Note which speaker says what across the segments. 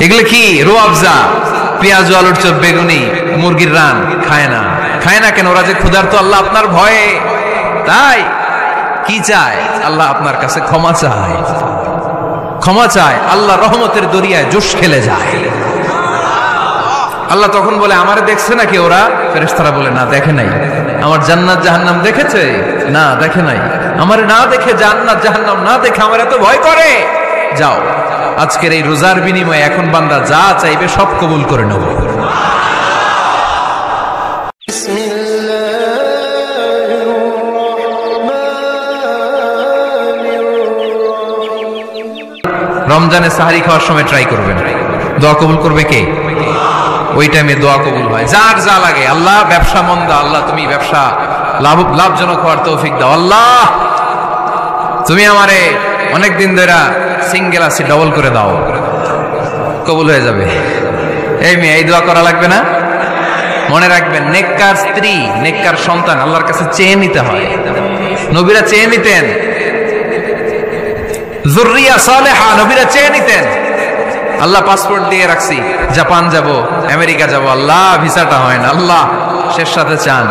Speaker 1: এগুলো কি? রোয়াবজা, পেঁয়াজ, আলুর চপ, বেগুনি, মুরগির রান খায় না। খায় না কেন? ওরা যে ক্ষুধার্ত, আল্লাহ আপনার ভয়ে। তাই কি চায়? আল্লাহ আপনার কাছে ক্ষমা চায়, ক্ষমা চায়। আল্লাহ রহমতের দরিয়ায় জোশ খেলে যায়। আল্লাহ তখন বলে, আমারে দেখছে নাকি ওরা? ফেরেশতারা বলে, না দেখে নাই। আমার জান্নাত জাহান্নাম দেখেছে? না দেখে নাই। আমারে না দেখে, জান্নাত জাহান্নাম না দেখে আমার এত ভয় করে। যাও, আজকের এই রোজার বিনিময়ে এখন বান্দা যা চাইবে সব কবুল করে নেব। রমজানে সাহারি খাওয়ার সময় ট্রাই করবেন, দোয়া কবুল করবে কে? ওই টাইমে দোয়া কবুল হয়। যার যা লাগে, আল্লাহ ব্যবসা মন্দা, আল্লাহ তুমি ব্যবসা লাভজনক হওয়ার তৌফিক দাও। আল্লাহ তুমি আমারে অনেকদিন ধরে সিঙ্গেল আছি, ডবল করে দাও, কবুল হয়ে যাবে। এই মেয়ে, এই দোয়া করা লাগবে না? মনে রাখবেন, নেককার স্ত্রী, নেককার সন্তান আল্লাহর কাছে চেয়ে নিতে হয়। নবীরা চেয়ে নিতেন, যুররিয়া সালেহা নবীরা চেয়ে নিতেন। আল্লাহ পাসপোর্ট দিয়ে রাখছি, জাপান যাব, আমেরিকা যাব, আল্লাহ ভিসাটা হয় না, আল্লাহ শেষ সাথে চান,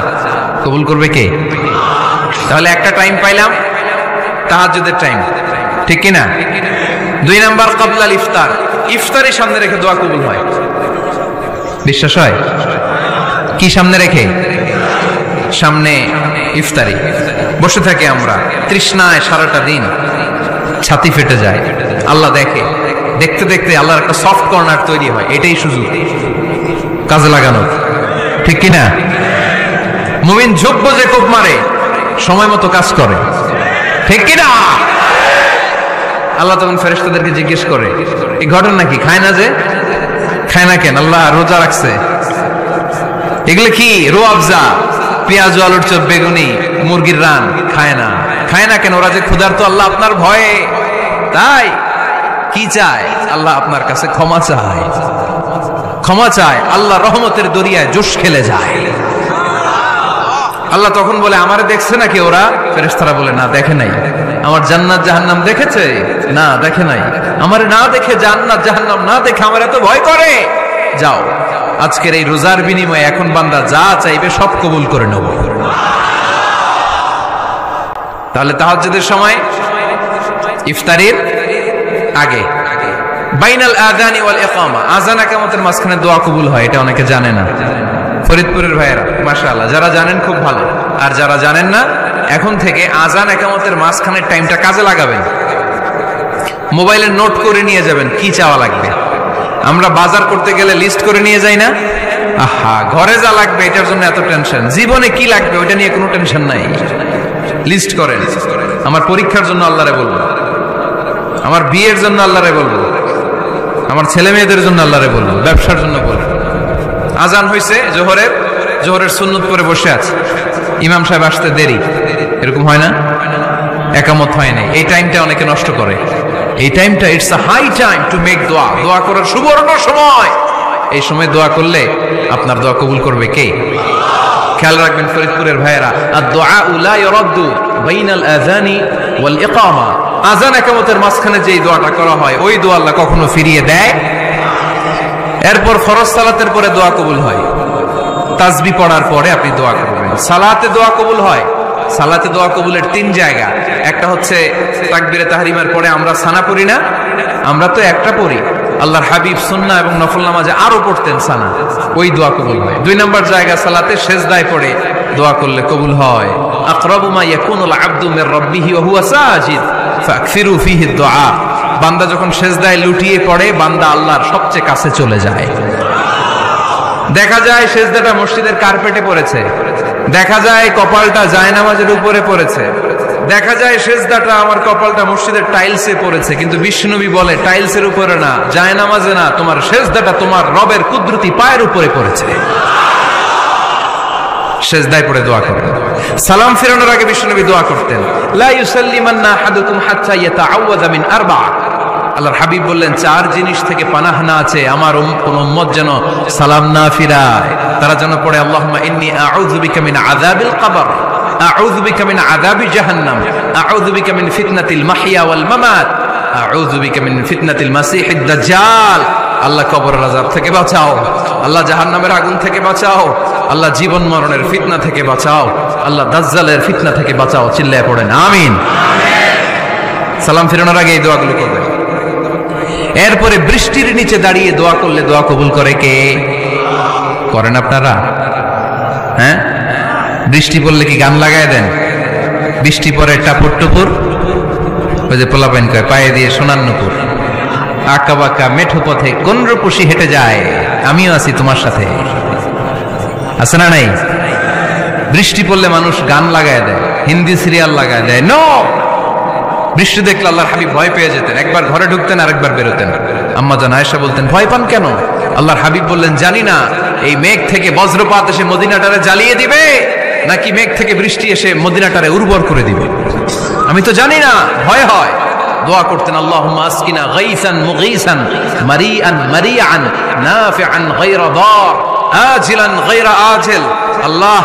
Speaker 1: কবুল করবে কে? তাহলে একটা টাইম পাইলাম, তাহাজ্জুদের টাইম, ঠিক কিনা? 2 নাম্বার ক্বাবলাল ইফতার, ইফতারি সামনে রেখে দোয়া কবুল হয়। বিশ্বাস হয়? কি সামনে রেখে? সামনে ইফতারি। বসে থাকি আমরা তৃষ্ণায় সারাটা দিন, ছাতি ফেটে যায়। আল্লাহ দেখে, দেখতে দেখতে আল্লাহর একটা সফট কর্নার তৈরি হয়। এটাই সুযোগ কাজে লাগানোর, ঠিক কিনা? মুমিন যোগ্য যে কোপ মারে, সময় মতো কাজ করে, ঠিক কিনা? আল্লাহ তখন ফেরেশতাদেরকে জিজ্ঞেস করে, এই ঘটনা কি? খায় না যে? খায় না কেন? আল্লাহ রোজা রাখছে। এগুলো কি? রোয়াবজা, পেঁয়াজ, আলুর চপ, বেগুনি, মুরগির রান খায় না। খায় না কেন? ওরা যে ক্ষুধার্ত, আল্লাহ আপনার ভয়ে। তাই কি চায়? আল্লাহ আপনার কাছে ক্ষমা চায়, ক্ষমা চায়। আল্লাহ রহমতের দরিয়ায় জোশ খেলে যায়। আল্লাহ তখন বলে, আমারে দেখছে নাকি ওরা? ফেরেশতারা বলে, না দেখে নাই। আমার জান্নাত জাহান্নাম দেখেছে? না দেখে নাই। আমারে না দেখে, জান্নাত জাহান্নাম না দেখে আমার এত ভয় করে। যাও, আজকের এই রোজার বিনিময়ে এখন বান্দা যা চাইবে সব কবুল করে নেব। তাহলে তাহাজ্জুদের সময়, ইফতারির আগে, বাইনাল আযানি ওয়াল ইকামা, আযান ইকামতের মাঝখানে দোয়া কবুল হয়। এটা অনেকে জানে না। ফরিদপুরের ভাইয়েরা মাশাআল্লাহ, যারা জানেন খুব ভালো। আর যারা জানেন না, এখন থেকে আযান ইকামতের মাঝখানের টাইমটা কাজে লাগাবেন। মোবাইলে নোট করে নিয়ে যাবেন কি চাওয়া লাগবে। আমরা বাজার করতে গেলে লিস্ট করে নিয়ে যাই না? আহা, ঘরে যা লাগবে এটার জন্য এত টেনশন, জীবনে কি লাগবে ওইটা নিয়ে কোনো টেনশন নাই। লিস্ট করেন। আমার পরীক্ষার জন্য আল্লাহরে বলবো, আমার বিয়ের জন্য আল্লাহরে বলবো, আমার ছেলে মেয়েদের জন্য আল্লাহরে বলবো, ব্যবসার জন্য বলবো। আজান হয়েছে জোহরের, জোহরের সুন্নত করে বসে আছে, ইমাম সাহেব আসতে দেরি, এরকম হয় না? একামত হয় না। এই টাইমটা অনেকে নষ্ট করে। এই টাইমটা it's a high time to make দোয়া, দোয়া করার সুবর্ণ সময়। এই সময় দোয়া করলে আপনার দোয়া কবুল করবে কে? খেয়াল রাখবেন ফরিদপুরের ভাইয়েরা, আদ-দুআউ লা ইউরাদ্দু বাইনাল আযানি ওয়াল ইকামা, আযান ইকামতের মাঝখানে যেই দোয়াটা করা হয় ওই দোয়া আল্লাহ কখনো ফিরিয়ে দেয়। এরপর ফরজ সালাতের পরে দোয়া কবুল হয়, তাসবিহ পড়ার পরে আপনি দোয়া করবেন। সালাতে দোয়া কবুল হয়। সালাতে দোয়া কবুলের 3 জায়গা। একটা হচ্ছে তাকবীরে তাহরিমার পরে আমরা সানা পড়ি না, আমরা তো একটা পড়ি। আল্লাহর হাবিব সুন্নাহ এবং নফল নামাজে আরো পড়তেন সানা, ওই দোয়া কবুল হয়। 2 নম্বর জায়গা সালাতে সেজদায় পড়ে দোয়া করলে কবুল হয়। আকরাবু মা ইয়াকুনুল আবদু মির রাব্বিহি ওয়া হুয়া সাজিদ ফাকসিরু ফিহি দুআ, বান্দা যখন সেজদায় লুটিয়ে পড়ে বান্দা আল্লাহর সবচেয়ে কাছে চলে যায়। দেখা যায় সেজদাটা মসজিদের কার্পেটে পড়েছে, দেখা যায় কপালটা জায়নামাজের উপরে পড়েছে, দেখা যায় সেজদাটা আমার কপালটা মসজিদের টাইলসে পড়েছে, কিন্তু বিশ্বনবী বলে টাইলসের উপরে না, জায়নামাজে না, তোমার সেজদাটা তোমার রবের কুদরতি পায়ের উপরে পড়েছে। সেজদায় পড়ে দোয়া করতেন। সালাম ফিরানোর আগে বিশ্বনবী দোয়া করতেন, লা ইউসাল্লিমান্না আহাদুকুম হাত্তা ইয়াতাআওয়াযা মিন আরবা। আল্লাহর হাবিব বললেন 4 জিনিস থেকে পানাহ না আছে আমার কোন উম্মত যেন সালাম না ফিরায়। তারা যেন পড়ে আল্লাহুম্মা ইন্নী আউযু বিকা মিন আযাবিল কবর, আউযু বিকা মিন আযাবি জাহান্নাম, আউযু বিকা মিন ফিতনাতিল মাহইয়া ওয়াল মামাত, আউযু বিকা মিন ফিতনাতিল মাসিহিদ দাজ্জাল, আল্লাহ কবরের আযাব থেকে বাঁচাও, আল্লাহ জাহান্নামের আগুন থেকে বাঁচাও, আল্লাহ জীবন মরণের ফিতনা থেকে বাঁচাও, আল্লাহ দাজ্জালের ফিতনা থেকে বাঁচাও। চিল্লায় পড়েন আমিন। সালাম ফিরানোর আগে এই দোয়াগুলো করবেন। এরপরে বৃষ্টির নিচে দাঁড়িয়ে দোয়া করলে দোয়া কবুল করে কে? করেন আপনারা? হ্যাঁ, বৃষ্টি পড়লে কি গান লাগায় দেন? বৃষ্টি পরে টাপুর টুপুর, ওই যে পোলাপাইন কয় পায়ে দিয়ে সোনার নুপুর, আঁকা বাঁকা মেঠো পথে কোন রূপসী হেঁটে যায়, আমিও আছি তোমার সাথে, আছে না নাই? বৃষ্টি পড়লে মানুষ গান লাগায় দেয়, হিন্দি সিরিয়াল লাগায় দেয়। নো, বৃষ্টি দেখলে আল্লাহর হাবিব ভয় পেয়ে যেতেন, একবার ঘরে ঢুকতেন আরেকবার বেরোতেন। আম্মা জান আয়েশা বলতেন ভয় পান কেন? আল্লাহর হাবিব বললেন জানি না এই মেঘ থেকে বজ্রপাত এসে মদিনাটারে জ্বালিয়ে দিবে নাকি মেঘ থেকে বৃষ্টি এসে মদিনাটারে উর্বর করে দিবে, আমি তো জানি না, ভয় হয়। দোয়া করতেন আল্লাহুম্মা আসকিনা গাইসান মুগীসান মারিআন মারিআন নাফিআন গায়রা দার আজিলান গায়রা আজিল। আল্লাহ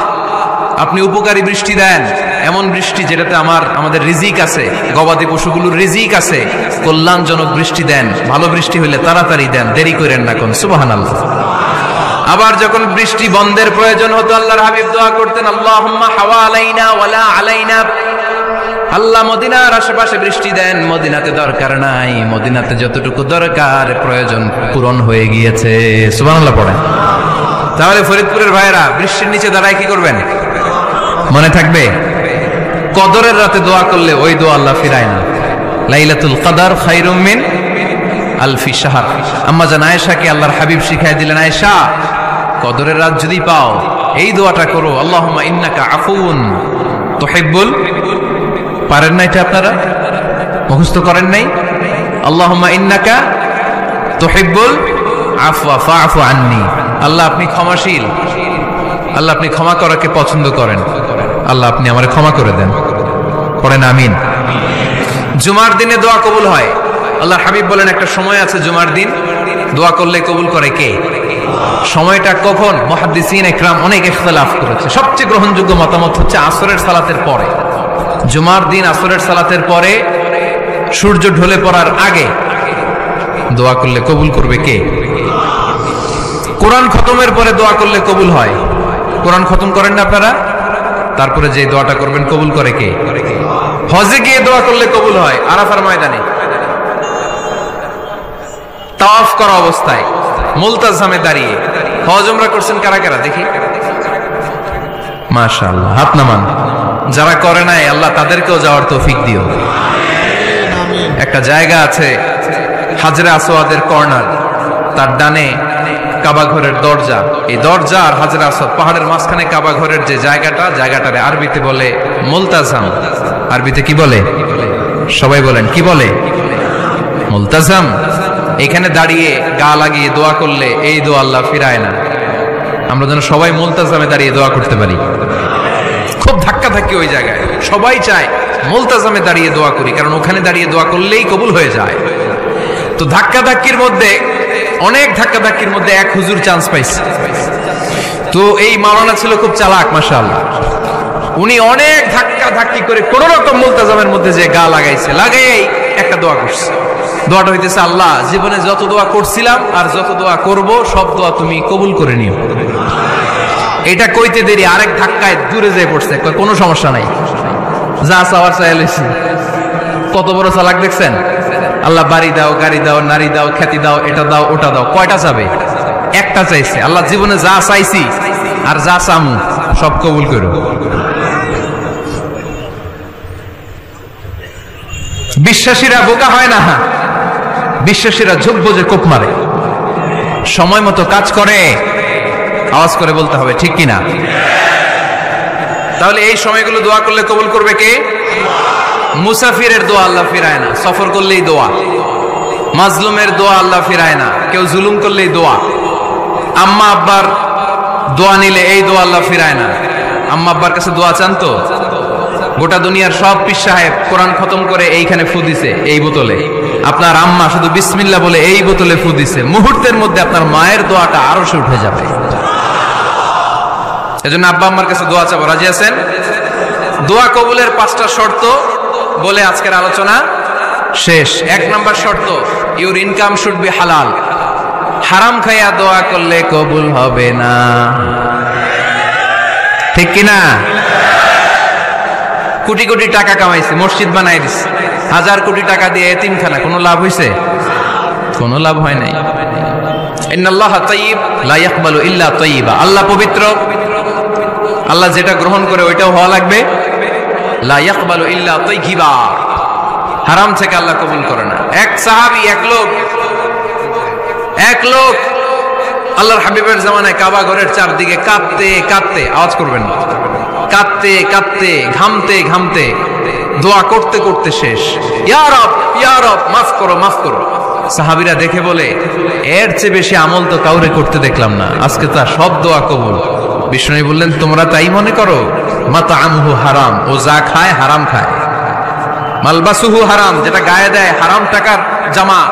Speaker 1: আপনি উপকারী বৃষ্টি দেন, এমন বৃষ্টি যেটাতে আমাদের রিজিক আছে, গবাদি পশুগুলোর রিজিক আছে, কল্যাণজনক বৃষ্টি দেন, ভালো বৃষ্টি হইলে তাড়াতাড়ি দেন, দেরি করেন না কোন। সুবহানাল্লাহ। আবার যখন বৃষ্টি বন্ধের প্রয়োজন হতো আল্লাহর হাবিব দোয়া করতেন আল্লাহুম্মা হাওয়ালাইনা ওয়ালা আলাইনা। আল্লাহ মদিনার আশেপাশে বৃষ্টি দেন, মদিনাতে দরকার নাই, মদিনাতে যতটুকু দরকার প্রয়োজন পূরণ হয়ে গিয়েছে। সুবহানাল্লাহ পড়েন। তাহলে ফরিদপুরের ভাইরা বৃষ্টির নিচে দাঁড়ায় কি করবেন? মনে থাকবে কদরের রাতে দোয়া করলে ওই দোয়া আল্লাহ ফিরায় না। লাইলাতুল কদর খায়রুম মিন আলফি শাহর। আম্মা জান আয়েশাকে আল্লাহর হাবিব শিখাই দিলেন, আয়েশা কদরের রাত যদি পাও এই দোয়াটা করো, আল্লাহুম্মা ইন্নাকা আফুন তুহিব্বুল। পারেন না এটা? আপনারা মুখস্থ করেন নাই? আল্লাহুম্মা ইন্নাকা তুহিব্বুল আফওয়া ফাআফু আন্নি। আল্লাহ আপনি ক্ষমাশীল, আল্লাহ আপনি ক্ষমা করাকে পছন্দ করেন, আল্লাহ আপনি আমারে ক্ষমা করে দেন। পড়েন আমিন। জুমার দিনে দোয়া কবুল হয়। আল্লাহর হাবিব বলেন একটা সময় আছে জুমার দিন দোয়া করলে কবুল করে কে? সময়টা কখন? মুহাদ্দিসিন ইকরাম অনেক ইখতিলাফ করেছে। সবচেয়ে গ্রহণযোগ্য মতামত হচ্ছে আসরের সালাতের পরে। জুমার দিন আসরের সালাতের পরে সূর্য ঢলে পড়ার আগে দোয়া করলে কবুল করবে কে? কোরআন খতমের পরে দোয়া করলে কবুল হয়। কোরআন খতম করেন না আপনারা? তারপরে যে দোয়াটা করবেন কবুল করে কে? হজে গিয়ে দোয়া করলে কবুল হয়। আরাফার ময়দানে তাওয়াফ করা অবস্থায় মুলতাজামে দাঁড়িয়ে। হজ উমরা করছেন কারা কারা দেখি? মাশাআল্লাহ, হাত নামান। যারা করে নাই আল্লাহ তাদেরকেও যাওয়ার তৌফিক দিও। একটা জায়গা আছে হাজরে আসওয়াদের কর্নার, তার ডানে কাবা ঘরের দরজা। এই দরজা আর হাজরে আসওয়াদ পাহাড়ের মাঝখানে কাবা ঘরের যে জায়গাটারে আরবিতে বলে মুলতাজাম। আরবিতে কি বলে? সবাই বলেন কি বলে? মুলতাজাম। এখানে দাঁড়িয়ে গা লাগিয়ে দোয়া করলে এই দোয়া আল্লাহ ফিরায় না। আমরা যেন সবাই মুলতাজামে দাঁড়িয়ে দোয়া করতে পারি। খুব ধাক্কা ধাক্কি ওই জায়গায়, সবাই চায় মুলতাজামে দাঁড়িয়ে দোয়া করি, কারণ ওখানে দাঁড়িয়ে দোয়া করলেই কবুল হয়ে যায়। তো ধাক্কা ধাক্কির মধ্যে, অনেক ধাক্কা ধাক্কির মধ্যে এক হুজুর চান্স পাইছে। তো এই মাওলানা ছিল খুব চালাক, মাশাআল্লাহ। উনি অনেক ধাক্কা ধাক্কি করে কোন রকম মুলতাজামের মধ্যে যে গা লাগাইছে, লাগাই একটা দোয়া করছে। দোয়াটা হইতেছে, আল্লাহ জীবনে যত দোয়া করছিলাম আর যত দোয়া করব সব দোয়া তুমি কবুল করে নিও। এটা কইতে দেরি আরেক ধাক্কায় দূরে যেয়ে পড়ছে। কোনো সমস্যা নাই, যা চাওয়ার চাই লইছি। কত বড় চালাক দেখছেন? আল্লাহ বাড়ি দাও, গাড়ি দাও, নারী দাও, খ্যাতি দাও, এটা দাও, ওটা দাও। কয়টা চাবে? একটা চাইছে। আল্লাহ জীবনে যা চাইছি আর যা চামু সব কবুল করো। বিশ্বাসীরা বোকা হয় না, বিশ্বাসীরা ঝোপ বোঝে কোপ মারে, সময় মতো কাজ করে। আওয়াজ করে বলতে হবে ঠিক কিনা? তাহলে এই সময়গুলো দোয়া করলে কবুল করবে কে? মুসাফিরের দোয়া আল্লাহ ফিরায় না, সফর করলেই দোয়া। মাজলুমের দোয়া আল্লাহ ফিরায় না, কেউ জুলুম করলেই দোয়া। আম্মা আব্বার দোয়া নিলে এই দোয়া আল্লাহ ফিরায় না। আম্মা আব্বার কাছে দোয়া চান তো? গোটা দুনিয়ার সব পীর সাহেব কোরআন খতম করে এইখানে ফু দিছে এই বোতলে, আপনার আম্মা শুধু বিসমিল্লাহ বলে এই বোতলে ফু দিছে, মুহূর্তের মধ্যে আপনার মায়ের দোয়াটা আরো সে উঠে যাবে। এজন্য আব্বা আম্মার কাছে দোয়া চাবো, রাজি আছেন? দোয়া কবুলের 5টা শর্ত বলে আজকের আলোচনা শেষ। 1 নাম্বার শর্ত, ইউর ইনকাম শুড বি হালাল। হারাম খাইয়া দোয়া করলে কবুল হবে না, ঠিক কিনা? কোটি কোটি টাকা কামাইছে, মসজিদ বানাই দিছে, 1000 কোটি টাকা দিয়ে এতিমখানা, কোনো লাভ হইছে? কোনো লাভ হয় নাই। ইন্নাল্লাহা তাইয়্যিব লা ইয়াকবালু ইল্লা তাইয়্যিবা, আল্লাহ পবিত্র, আল্লাহ যেটা গ্রহণ করে ওইটাও হওয়া লাগবে। লা ইয়াকবালু ইল্লা তাইয়্যিবা, হারাম থেকে আল্লাহ কবুল করে না। এক সাহাবী, এক লোক আল্লাহর হাবিবের জামানায় কাবা ঘরের চারদিকে কাঁদতে কাঁদতে, আওয়াজ করবেন না, কাঁদতে কাঁদতে, ঘামতে ঘামতে, দোয়া করতে করতে শেষ। ইয়া রব, ইয়া রব, মাফ করো, মাফ করো। সাহাবীরা দেখে বলে, এর চেয়ে বেশি আমল তো কাউরে করতে দেখলাম না, আজকে তার সব দোয়া কবুল। বিষ্ণু বললেন, তোমরা তাই মনে করো? মাতাআমুহু হারাম, ও যা খায় হারাম খায়। মালবাসুহু হারাম, যেটা গায়ে দেয় হারাম টাকার জামা।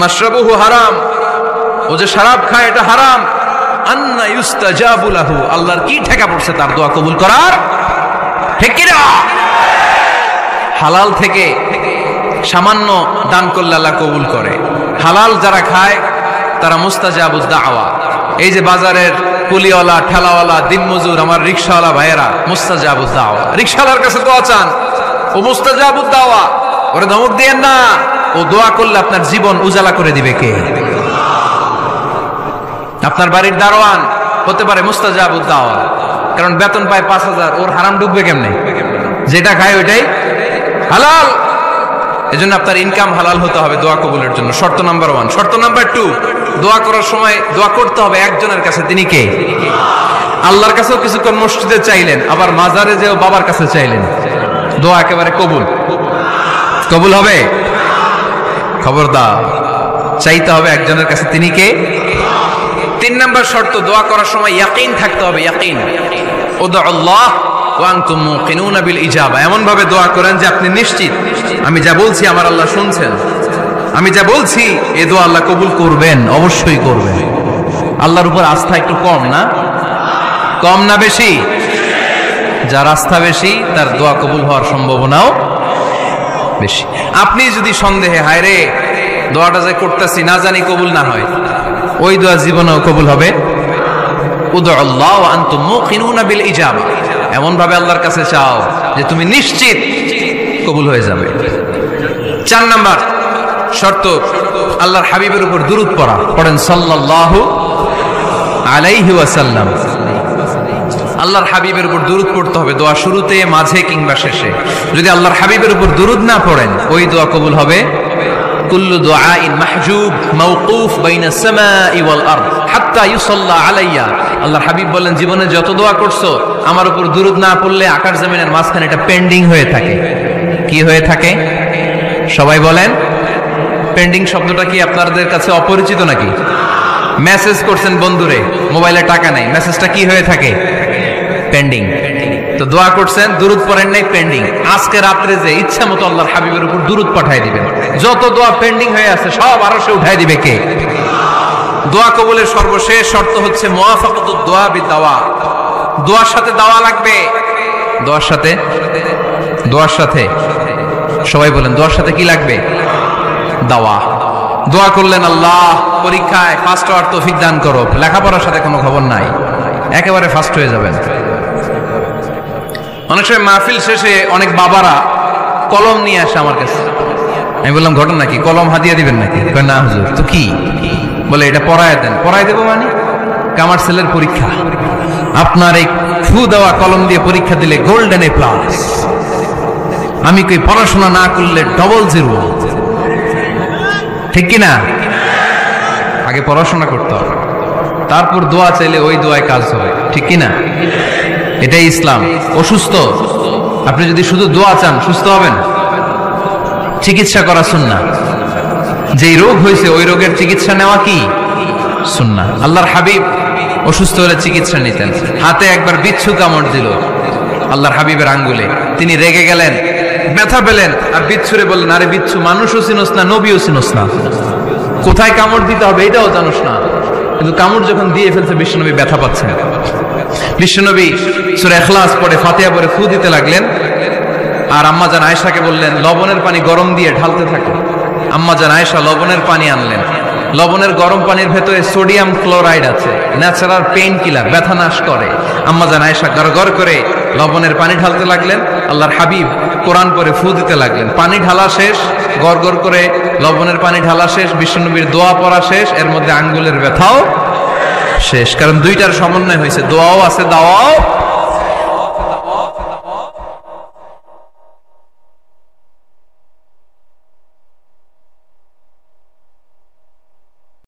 Speaker 1: মাশরাবুহু হারাম, ও যে শরাব খায় এটা হারাম। আন্না ইউস্তাজাবু লাহু, আল্লাহর কি ঠেকা পড়ছে তার দোয়া কবুল করার, ঠিক কি না? হালাল থেকে সামান্য দান করলে আল্লাহ কবুল করে। হালাল যারা খায় তারা মুস্তাজাবুদ দাওয়া। এই যে বাজারের কুলিওয়ালা, ঠেলাওয়ালা, দিনমজুর, আমার রিকশাওয়ালা ভাইয়েরা, মুস্তাজাবুদ দাওয়া। রিকশাওয়ালার কাছে দোয়া চান, ও মুস্তাজাবুদ দাওয়া, ওরে ধমক দিয়েন না। ও দোয়া করলে আপনার জীবন উজালা করে দিবে কে? আপনার বাড়ির দারোয়ান হতে পারে মুস্তাজাবুদ দাওয়া, কারণ বেতন পায় 5000, ওর হারাম ঢুকবে কেমনে? যেটা খায় ওইটাই হালাল। এজন্য আপনার ইনকাম হালাল হতে হবে দোয়া কবুলের জন্য, শর্ত নাম্বার 1। শর্ত নাম্বার 2, দোয়া করার সময় দোয়া করতে হবে একজনের কাছে, তিনি কে? আল্লাহর কাছেও কিছুক্ষণ মসজিদে চাইলেন, আবার মাজারে যেও বাবার কাছে চাইলেন, দোয়া একেবারে কবুল। কবুল হবে? খবরদার, চাইতে হবে একজনের কাছে, তিনি কে? 3 নাম্বার শর্ত, দোয়া করার সময় ইয়াকিন থাকতে হবে। ইয়াকিন, উদউল্লাহ ওয়া আনতুম মুকিনুনা বিল ইজাবা, এমন ভাবে দোয়া করেন যে আপনি নিশ্চিত আমি যা বলছি আমার আল্লাহ শুনছেন, আমি যা বলছি এই দোয়া আল্লাহ কবুল করবেন, অবশ্যই করবেন। আল্লাহর উপর আস্থা একটু কম না? কম না বেশি? যার আস্থা বেশি তার দোয়া কবুল হওয়ার সম্ভাবনাও বেশি। আপনি যদি সন্দেহে, হায় রে দোয়াটা যে করতেছি না জানি কবুল না হয়, ওই দোয়া জীবনেও কবুল হবে। উদউল্লাহ ওয়া আনতুম মুকিনুনা বিল ইজাবা, এমন ভাবে আল্লাহর কাছে চাও যে তুমি নিশ্চিত কবুল হয়ে যাবে। 4 নাম্বার শর্ত, আল্লাহর হাবিবের উপর দুরূদ পড়া। পড়েন সাল্লাল্লাহু আলাইহি ওয়াসাল্লাম। আল্লাহর হাবিবের উপর দুরূদ পড়তে হবে দোয়া শুরুতে, মাঝে কিংবা শেষে। যদি আল্লাহর হাবিবের উপর দুরূদ না পড়েন, ওই দোয়া কবুল হবে। কুল্লু দুআইন মাহজুব মাওকুফ বাইনাস সামাই ওয়াল আরদ হাত্তা ইউসাল্লা আলাইয়া। আল্লাহর হাবিব বলেন, জীবনে যত দোয়া করছো আমার উপর দুরূদ না পড়লে আকাশ জমিনের মাঝখানে এটা পেন্ডিং হয়ে থাকে। কি হয়ে থাকে? সবাই বলেন। পেন্ডিং শব্দটা কি আপনাদের কাছে অপরিচিত নাকি? মেসেজ করছেন বন্ধুরে, মোবাইলে টাকা নাই, মেসেজটা কি হয়ে থাকে? পেন্ডিং। তো দোয়া করছেন, দুরূদ পড়েন নাই, পেন্ডিং। আজকে রাত্রে যে ইচ্ছা মতো আল্লাহর হাবিবের উপর দুরূদ পাঠায় দিবেন, যত দোয়া পেন্ডিং হয়ে আছে সব আরশে উঠায় দিবে কে? দোয়া কবুলের সর্বশেষ শর্ত হচ্ছে মুওয়াফাকাতুদ দোয়া বিদাওয়া। দোয়ার সাথে দাওয়া লাগবে। দোয়ার সাথে সবাই বলেন, দোয়ার সাথে কি লাগবে? দাওয়া। দোয়া করলেন, আল্লাহ পরীক্ষায় ফার্স্ট হওয়ার তৌফিক দান করো, লেখাপড়ার সাথে কোনো খবর নাই, একেবারে ফার্স্ট হয়ে যাবেন। অনেক সময় মাহফিল শেষে অনেক বাবারা কলম নিয়ে আসে আমার কাছে। আমি বললাম, ঘটনা কি? কলম হাদিয়া দিবেন নাকি? না হুজুর। তো কি? বলে, এটা পড়ায় দেন। পড়ায় দেবো মানে? আমার ছেলের পরীক্ষা, আপনার এই ফু দেওয়া কলম দিয়ে পরীক্ষা দিলে গোল্ডেন A+। আমি কই, পড়াশোনা না করলে ডবল 0, ঠিক কিনা? আগে পড়াশোনা করতে হবে, তারপর দোয়া চাইলে ওই দোয়ায় কাজ হবে, ঠিক কিনা? এটাই ইসলাম। অসুস্থ, আপনি যদি শুধু দোয়া চান সুস্থ হবেন? চিকিৎসা করা সুন্নাহ। যেই রোগ হয়েছে ওই রোগের চিকিৎসা নেওয়া কি সুন্নাহ। আল্লাহর হাবিব অসুস্থ হলে চিকিৎসা নিতেন। হাতে একবার বিচ্ছু কামড় দিল আল্লাহর হাবিবের আঙ্গুলে, তিনি রেগে গেলেন, ব্যথা পেলেন, আর বিচ্ছুরে বললেন, আরে বিচ্ছু, মানুষও চিনোস না, নবীও চিনোস না, কোথায় কামড় দিতে হবে এটাও জানোস না। কিন্তু কামড় যখন দিয়ে ফেলছে, বিশ্বনবী ব্যথা পাচ্ছেন। বিশ্বনবী সূরা ইখলাস পড়ে, ফাতিহা পড়ে ফু দিতে লাগলেন। আর আম্মাজান আয়েশাকে বললেন, লবণের পানি গরম দিয়ে ঢালতে থাকো। আম্মাজান আয়েশা লবণের পানি আনলেন, লবণের গরম পানির ভেতরে সোডিয়াম ক্লোরাইড আছে, ন্যাচারাল পেইন কিলার, ব্যথা নাশ করে। আম্মা জান আয়েশা গড়গড় করে লবণের পানি ঢালতে লাগলেন, আল্লাহর হাবিব কোরআন পড়ে ফু দিতে লাগলেন। পানি ঢালা শেষ, গড়গড় করে লবণের পানি ঢালা শেষ, বিশ্বনবীর দোয়া পড়া শেষ, এর মধ্যে আঙ্গুলের ব্যথাও শেষ। কারণ দুইটার সমন্বয় হয়েছে, দোয়াও আছে, দাওয়াও